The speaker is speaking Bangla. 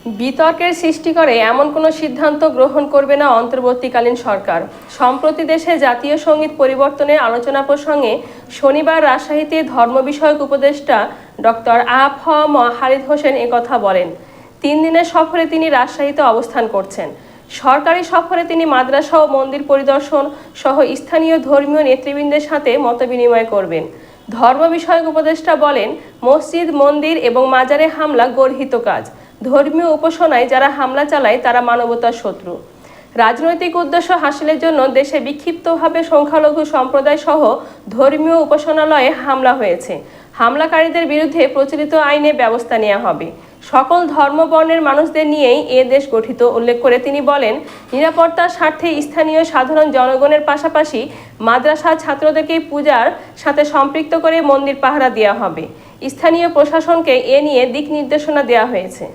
বিতর্কের সৃষ্টি করে এমন কোনো সিদ্ধান্ত গ্রহণ করবে না অন্তর্বর্তীকালীন সরকার। সম্প্রতি দেশে জাতীয় সঙ্গীত পরিবর্তনের আলোচনা প্রসঙ্গে শনিবার রাজশাহীতে ধর্ম বিষয়ক উপদেষ্টা ডক্টর আ.ফ.ম. হারিদ হোসেন একথা বলেন। 3 দিনের সফরে তিনি রাজশাহীতে অবস্থান করছেন। সরকারি সফরে তিনি মাদ্রাসা ও মন্দির পরিদর্শন সহ স্থানীয় ধর্মীয় নেতৃবৃন্দের সাথে মতবিনিময় করবেন। ধর্ম বিষয়ক উপদেষ্টা বলেন, মসজিদ, মন্দির এবং মাজারে হামলা গর্হিত কাজ। ধর্মীয় উপাসনায় যারা হামলা চালায় তারা মানবতার শত্রু। রাজনৈতিক উদ্দেশ্য হাসিলের জন্য দেশে বিক্ষিপ্তভাবে সংখ্যালঘু সম্প্রদায় সহ ধর্মীয় উপাসনালয়ে হামলা হয়েছে। হামলাকারীদের বিরুদ্ধে প্রচলিত আইনে ব্যবস্থা নেওয়া হবে। সকল ধর্ম বর্ণের মানুষদের নিয়েই এ দেশ গঠিত উল্লেখ করে তিনি বলেন, নিরাপত্তার স্বার্থে স্থানীয় সাধারণ জনগণের পাশাপাশি মাদ্রাসা ছাত্রদেরকে পূজার সাথে সম্পৃক্ত করে মন্দির পাহারা দেওয়া হবে। স্থানীয় প্রশাসনকে এ নিয়ে দিক নির্দেশনা দেওয়া হয়েছে।